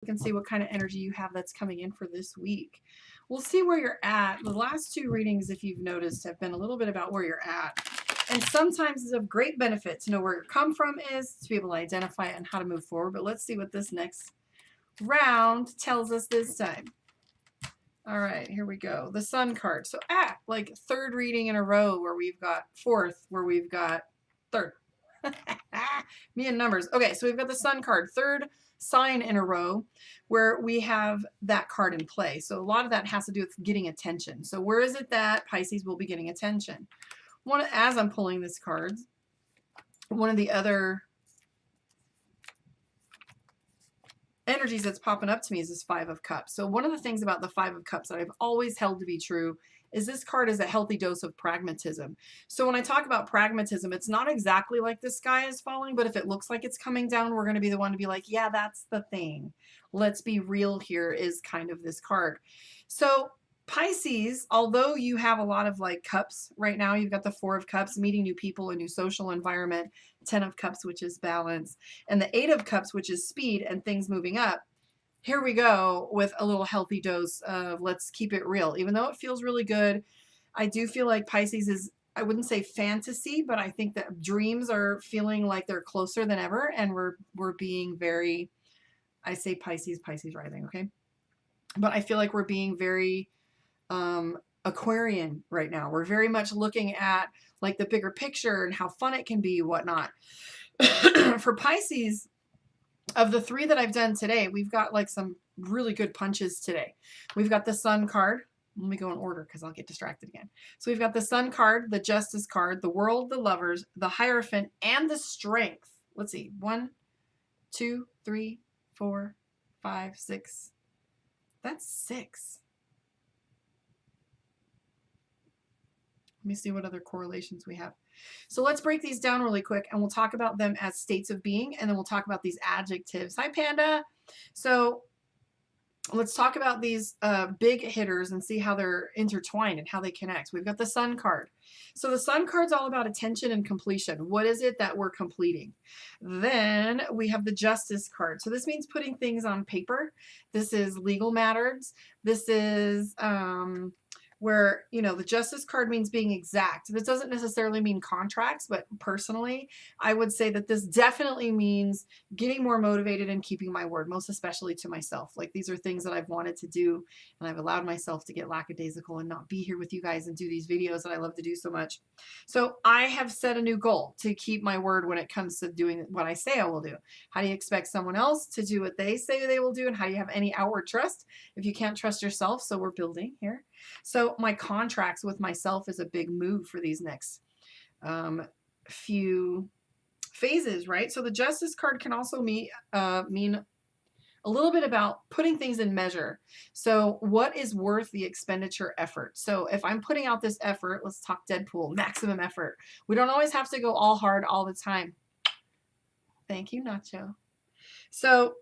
Can see what kind of energy you have that's coming in for this week. We'll see where you're at. The last two readings, if you've noticed, have been a little bit about where you're at. And sometimes it's of great benefit to know where your come from is, to be able to identify it and how to move forward. But let's see what this next round tells us this time. All right, here we go. The Sun card. So like third reading in a row where we've got fourth, where we've got third. Me and numbers. Okay, so we've got the Sun card, third sign in a row where we have that card in play. So a lot of that has to do with getting attention. So where is it that Pisces will be getting attention? As I'm pulling this card, one of the other energies that's popping up to me is this Five of Cups. So one of the things about the Five of Cups that I've always held to be true is this card is a healthy dose of pragmatism. So when I talk about pragmatism, it's not exactly like the sky is falling, but if it looks like it's coming down, we're going to be the one to be like, yeah, that's the thing. Let's be real here is kind of this card. So Pisces, although you have a lot of like cups right now, you've got the Four of Cups, meeting new people, a new social environment, 10 of Cups, which is balance, and the Eight of Cups, which is speed and things moving up. Here we go with a little healthy dose of let's keep it real. Even though it feels really good, I do feel like Pisces is, I wouldn't say fantasy, but I think that dreams are feeling like they're closer than ever, and we're being very, I say Pisces rising, okay? But I feel like we're being very Aquarian right now. We're very much looking at like the bigger picture and how fun it can be, whatnot. For Pisces, of the three that I've done today, we've got like some really good punches today. We've got the Sun card. Let me go in order because I'll get distracted again. So we've got the Sun card, the Justice card, the World, the Lovers, the Hierophant, and the Strength. Let's see. 1, 2, 3, 4, 5, 6. That's 6. Let me see what other correlations we have. So let's break these down really quick and we'll talk about them as states of being, and then we'll talk about these adjectives. Hi, Panda. So let's talk about these big hitters and see how they're intertwined and how they connect. We've got the Sun card. So the Sun card's all about attention and completion. What is it that we're completing? Then we have the Justice card. So this means putting things on paper. This is legal matters. This is where, you know, the Justice card means being exact. This doesn't necessarily mean contracts, but personally, I would say that this definitely means getting more motivated and keeping my word, most especially to myself. Like these are things that I've wanted to do, and I've allowed myself to get lackadaisical and not be here with you guys and do these videos that I love to do so much. So I have set a new goal to keep my word when it comes to doing what I say I will do. How do you expect someone else to do what they say they will do? And how do you have any outward trust if you can't trust yourself? So we're building here. So my contracts with myself is a big move for these next few phases, right? So the Justice card can also mean a little bit about putting things in measure. So what is worth the expenditure effort? So if I'm putting out this effort, let's talk Deadpool, maximum effort. We don't always have to go all hard all the time. Thank you, Nacho. So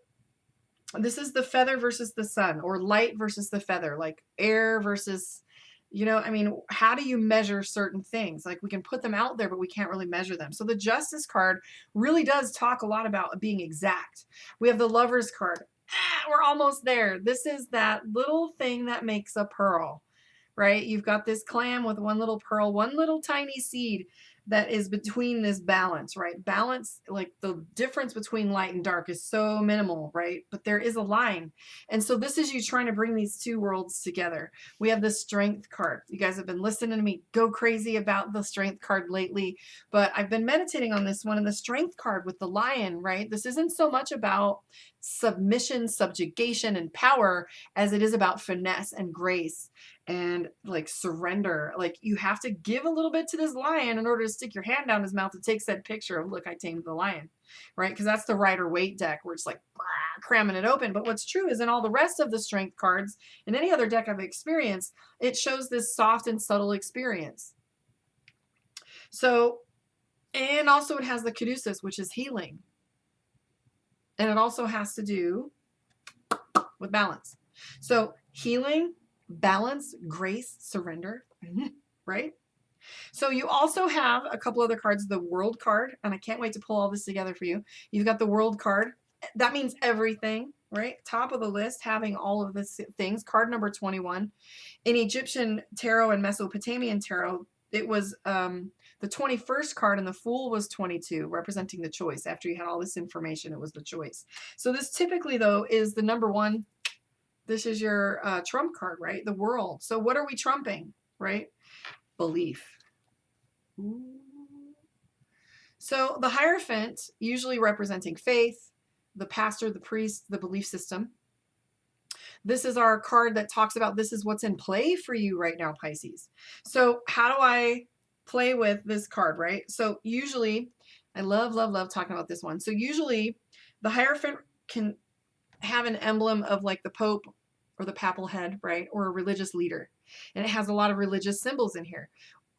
this is the feather versus the sun, or light versus the feather, like air versus, you know, I mean, how do you measure certain things? Like we can put them out there, but we can't really measure them. So the Justice card really does talk a lot about being exact. We have the Lovers card. We're almost there. This is that little thing that makes a pearl, right? You've got this clam with one little pearl, one little tiny seed that is between this balance, right? Balance, like the difference between light and dark is so minimal, right? But there is a line. And so this is you trying to bring these two worlds together. We have the Strength card. You guys have been listening to me go crazy about the Strength card lately, but I've been meditating on this one, and the Strength card with the lion, right? This isn't so much about submission, subjugation, and power as it is about finesse and grace and like surrender. Like you have to give a little bit to this lion in order to stick your hand down his mouth and take said picture of, look, I tamed the lion, right? Because that's the Rider-Waite deck where it's like cramming it open. But what's true is in all the rest of the Strength cards, in any other deck I've experienced, it shows this soft and subtle experience. So, and also it has the Caduceus, which is healing. And it also has to do with balance. So healing, balance, grace, surrender, right? So you also have a couple other cards, the World card, and I can't wait to pull all this together for you. You've got the World card. That means everything. right? Top of the list, having all of these things. Card number 21. In Egyptian tarot and Mesopotamian tarot, it was the 21st card, and the Fool was 22, representing the choice. After you had all this information, it was the choice. So this typically, though, is the number one. This is your trump card, right? The World. So what are we trumping, right? Belief. Ooh. So the Hierophant, usually representing faith, the pastor, the priest, the belief system. This is our card that talks about this is what's in play for you right now, Pisces. So how do I play with this card, right? So usually, I love, love, love talking about this one. So usually the Hierophant can have an emblem of like the Pope or the papal head, right? Or a religious leader. And it has a lot of religious symbols in here.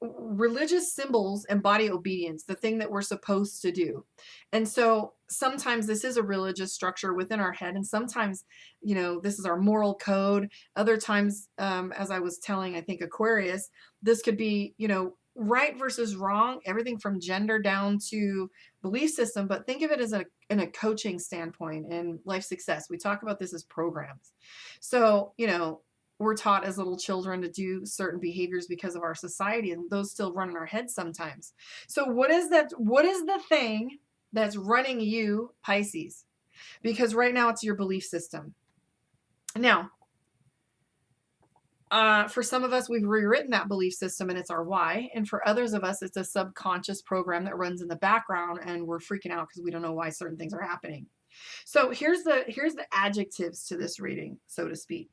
Religious symbols embody obedience, the thing that we're supposed to do. And so sometimes this is a religious structure within our head. And sometimes, you know, this is our moral code. Other times, as I was telling, I think Aquarius, this could be, you know, right versus wrong, everything from gender down to belief system. But think of it as in a coaching standpoint and life success. We talk about this as programs. So, you know, we're taught as little children to do certain behaviors because of our society, and those still run in our heads sometimes. So what is that? What is the thing that's running you, Pisces? Because right now it's your belief system. Now, for some of us, we've rewritten that belief system and it's our why. And for others of us, it's a subconscious program that runs in the background and we're freaking out because we don't know why certain things are happening. So here's the adjectives to this reading, so to speak.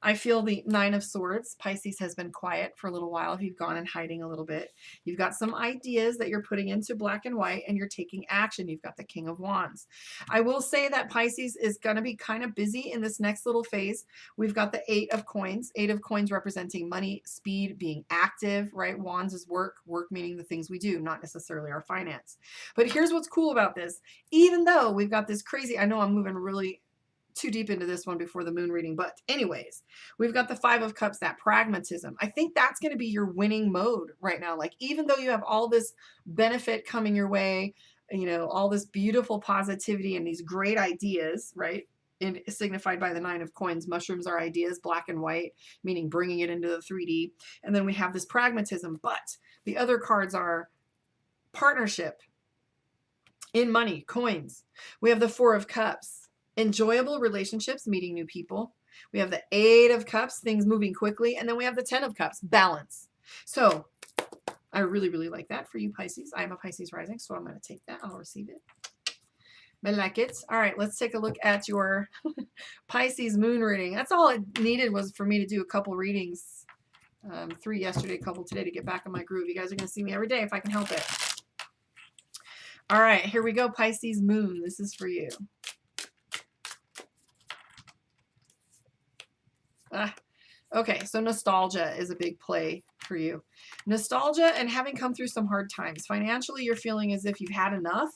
I feel the Nine of Swords. Pisces has been quiet for a little while. You've gone in hiding a little bit. You've got some ideas that you're putting into black and white and you're taking action. You've got the King of Wands. I will say that Pisces is going to be kind of busy in this next little phase. We've got the Eight of Coins. Eight of Coins representing money, speed, being active, right? Wands is work. Work meaning the things we do, not necessarily our finance. But here's what's cool about this. Even though we've got this crazy, I know I'm moving really too deep into this one before the moon reading, but anyways, we've got the Five of Cups, that pragmatism. I think that's going to be your winning mode right now. Like, even though you have all this benefit coming your way, you know, all this beautiful positivity and these great ideas, right? And signified by the Nine of Coins. Mushrooms are ideas, black and white, meaning bringing it into the 3D. And then we have this pragmatism, but the other cards are partnership, in money, coins. We have the Four of Cups. Enjoyable relationships, meeting new people. We have the Eight of Cups, things moving quickly. And then we have the 10 of Cups, balance. So I really, really like that for you, Pisces. I'm a Pisces rising, so I'm going to take that. I'll receive it. I like it. All right, let's take a look at your Pisces moon reading. That's all it needed was for me to do a couple readings. 3 yesterday, a couple today to get back in my groove. You guys are going to see me every day if I can help it. All right, here we go, Pisces moon. This is for you. Okay, so nostalgia is a big play for you. Nostalgia and having come through some hard times. Financially, you're feeling as if you've had enough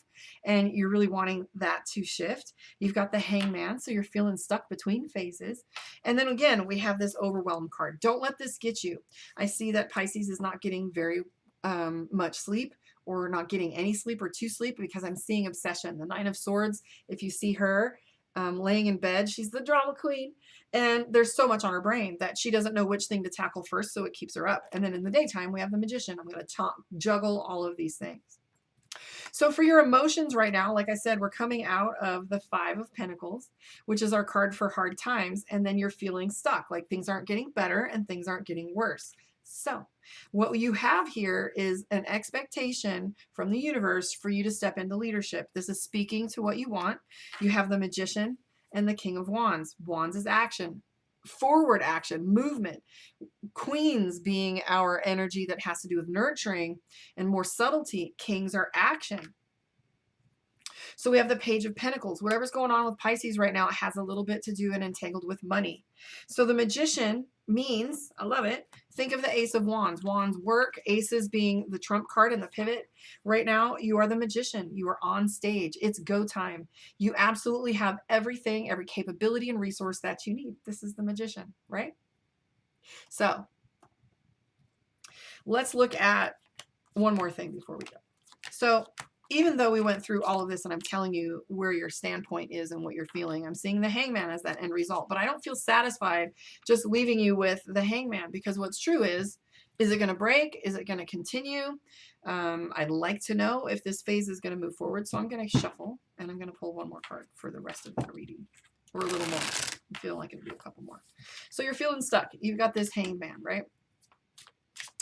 and you're really wanting that to shift. You've got the Hangman, so you're feeling stuck between phases. And then again, we have this overwhelm card. Don't let this get you. I see that Pisces is not getting very much sleep, or not getting any sleep or too sleep, because I'm seeing obsession. The Nine of Swords, if you see her, laying in bed. She's the drama queen. And there's so much on her brain that she doesn't know which thing to tackle first, so it keeps her up. And then in the daytime, we have the Magician. I'm going to juggle all of these things. So for your emotions right now, like I said, we're coming out of the Five of Pentacles, which is our card for hard times. And then you're feeling stuck, like things aren't getting better and things aren't getting worse. So what you have here is an expectation from the universe for you to step into leadership. This is speaking to what you want. You have the Magician and the King of Wands. Wands is action, forward action, movement. Queens being our energy that has to do with nurturing and more subtlety. Kings are action. So we have the Page of Pentacles. Whatever's going on with Pisces right now, it has a little bit to do and entangled with money. So the Magician means, I love it, think of the Ace of Wands. Wands work, aces being the trump card and the pivot. Right now, you are the Magician. You are on stage. It's go time. You absolutely have everything, every capability and resource that you need. This is the Magician, right? So let's look at one more thing before we go. So even though we went through all of this and I'm telling you where your standpoint is and what you're feeling, I'm seeing the Hangman as that end result. But I don't feel satisfied just leaving you with the Hangman, because what's true is it going to break? Is it going to continue? I'd like to know if this phase is going to move forward. So I'm going to shuffle and I'm going to pull one more card for the rest of the reading, or a little more. I'm feeling like it'll be a couple more. So you're feeling stuck. You've got this Hangman, right?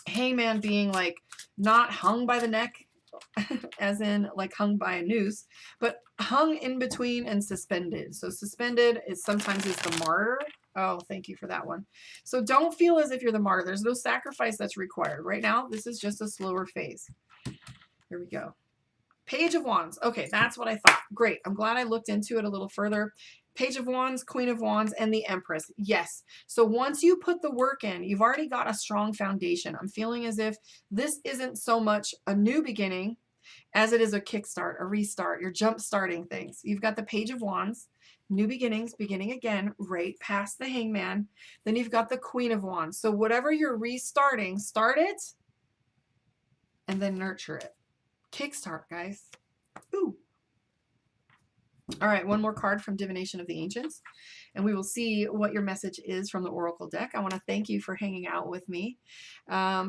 Hangman being like not hung by the neck, as in like hung by a noose, but hung in between and suspended. So suspended is sometimes is the martyr. Oh, thank you for that one. So don't feel as if you're the martyr. There's no sacrifice that's required. Right now, this is just a slower phase. Here we go. Page of Wands. Okay, that's what I thought. Great. I'm glad I looked into it a little further. Page of Wands, Queen of Wands, and the Empress. Yes. So once you put the work in, you've already got a strong foundation. I'm feeling as if this isn't so much a new beginning as it is a kickstart, a restart. You're jump starting things. You've got the Page of Wands, new beginnings, beginning again, right past the Hangman. Then you've got the Queen of Wands. So whatever you're restarting, start it and then nurture it. Kickstart, guys. Ooh. All right, one more card from Divination of the Ancients, and we will see what your message is from the Oracle deck. I want to thank you for hanging out with me.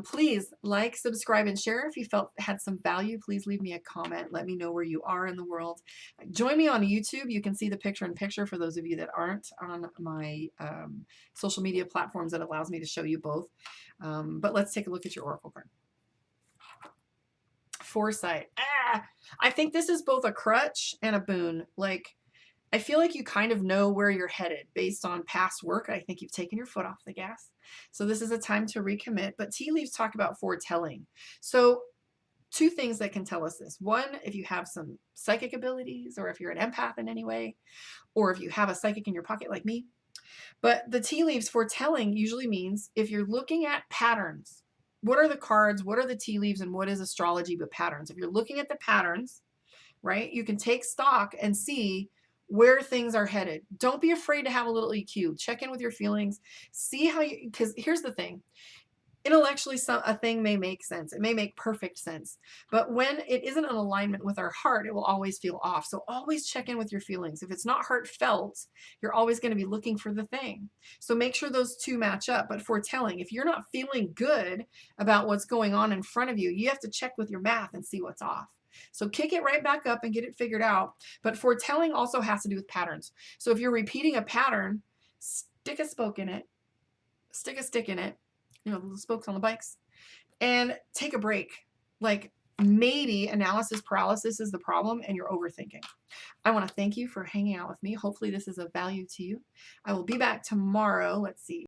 Please like, subscribe, and share. If you felt had some value, please leave me a comment. Let me know where you are in the world. Join me on YouTube. You can see the picture-in-picture for those of you that aren't on my social media platforms that allows me to show you both. But let's take a look at your Oracle card. Foresight. I think this is both a crutch and a boon. Like, I feel like you kind of know where you're headed based on past work. I think you've taken your foot off the gas. So this is a time to recommit. But tea leaves talk about foretelling. So two things that can tell us this. One, if you have some psychic abilities, or if you're an empath in any way, or if you have a psychic in your pocket like me. But the tea leaves foretelling usually means if you're looking at patterns. What are the cards? What are the tea leaves? And what is astrology but patterns? If you're looking at the patterns, right, you can take stock and see where things are headed. Don't be afraid to have a little EQ. Check in with your feelings. See how you, because here's the thing. Intellectually, a thing may make sense. It may make perfect sense. But when it isn't in alignment with our heart, it will always feel off. So always check in with your feelings. If it's not heartfelt, you're always going to be looking for the thing. So make sure those two match up. But foretelling, if you're not feeling good about what's going on in front of you, you have to check with your math and see what's off. So kick it right back up and get it figured out. But foretelling also has to do with patterns. So if you're repeating a pattern, stick a spoke in it, stick a stick in it, you know, the spokes on the bikes, and take a break. Like, maybe analysis paralysis is the problem and you're overthinking. I want to thank you for hanging out with me. Hopefully this is of value to you. I will be back tomorrow. Let's see.